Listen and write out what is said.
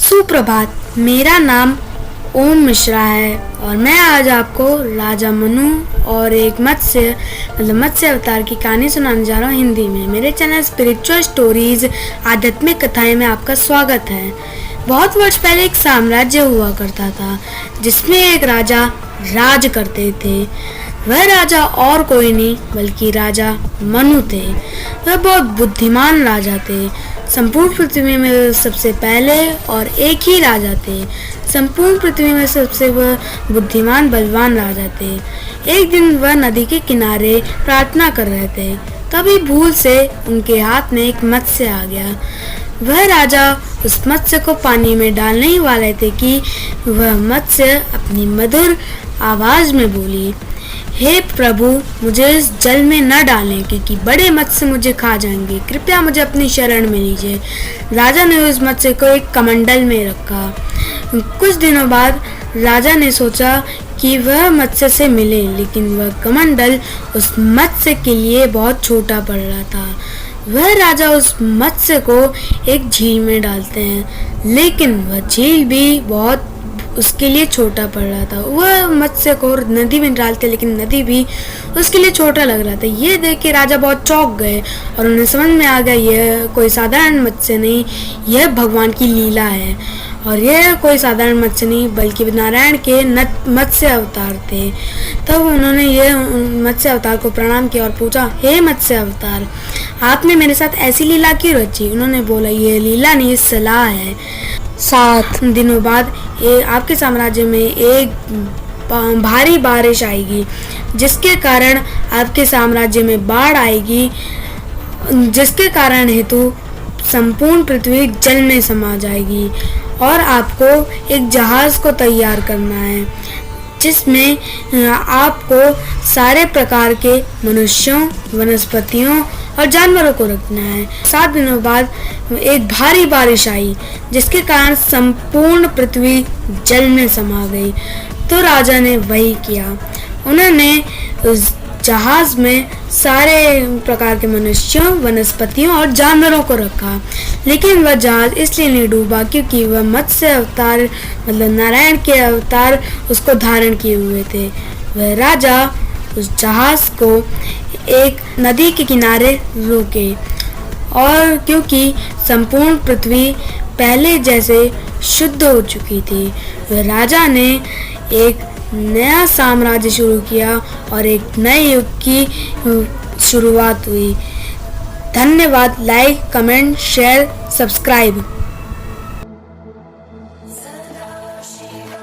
सुप्रभात। मेरा नाम ओम मिश्रा है और मैं आज आपको राजा मनु और एक मत्स्य अवतार की कहानी सुनाने जा रहा हूँ हिंदी में। मेरे चैनल स्पिरिचुअल स्टोरीज आध्यात्मिक कथाएं में आपका स्वागत है। बहुत वर्ष पहले एक साम्राज्य हुआ करता था जिसमें एक राजा राज करते थे। वह राजा और कोई नहीं बल्कि राजा मनु थे। वह बहुत बुद्धिमान राजा थे। संपूर्ण पृथ्वी में सबसे पहले और एक ही राजा थे। संपूर्ण पृथ्वी में सबसे वह बुद्धिमान बलवान राजा थे। एक दिन वह नदी के किनारे प्रार्थना कर रहे थे, तभी भूल से उनके हाथ में एक मत्स्य आ गया। वह राजा उस मत्स्य को पानी में डालने ही वाले थे कि वह मत्स्य अपनी मधुर आवाज में बोली, हे प्रभु, मुझे इस जल में न डालें क्योंकि बड़े मत्स्य मुझे खा जाएंगे। कृपया मुझे अपनी शरण में लीजिए। राजा ने उस मत्स्य को एक कमंडल में रखा। कुछ दिनों बाद राजा ने सोचा कि वह मत्स्य से मिले, लेकिन वह कमंडल उस मत्स्य के लिए बहुत छोटा पड़ रहा था। वह राजा उस मत्स्य को एक झील में डालते हैं, लेकिन वह झील भी बहुत उसके लिए छोटा पड़ रहा था। वह मत्स्य को नदी में डालते, लेकिन नदी भी उसके लिए छोटा लग रहा था। ये देख के राजा बहुत चौंक गए और उन्हें समझ में आ गया यह कोई साधारण मत्स्य नहीं, यह भगवान की लीला है। और यह कोई साधारण मत्स्य नहीं बल्कि नारायण के मत्स्य अवतार थे। तब उन्होंने यह मत्स्य अवतार को प्रणाम किया और पूछा, हे मत्स्य अवतार, आपने मेरे साथ ऐसी लीला क्यों रची? उन्होंने बोला, यह लीला नहीं, सलाह है। 7 दिनों बाद आपके साम्राज्य में एक भारी बारिश आएगी, जिसके कारण आपके साम्राज्य में बाढ़ आएगी, जिसके कारण हेतु संपूर्ण पृथ्वी जल में समा जाएगी। और आपको एक जहाज को तैयार करना है जिसमें आपको सारे प्रकार के मनुष्यों, वनस्पतियों और जानवरों को रखना है। 7 दिनों बाद एक भारी बारिश आई, जिसके कारण संपूर्ण पृथ्वी जल में समा गई। तो राजा ने वही किया। उन्होंने उस जहाज में सारे प्रकार के मनुष्यों, वनस्पतियों और जानवरों को रखा, लेकिन वह जहाज इसलिए नहीं डूबा क्योंकि वह मत्स्य अवतार मतलब नारायण के अवतार उसको धारण किए हुए थे। वह राजा उस जहाज को एक नदी के किनारे रोके और क्योंकि संपूर्ण पृथ्वी पहले जैसे शुद्ध हो चुकी थी, वह राजा ने एक नया साम्राज्य शुरू किया और एक नए युग की शुरुआत हुई। धन्यवाद। Like, comment, share, subscribe.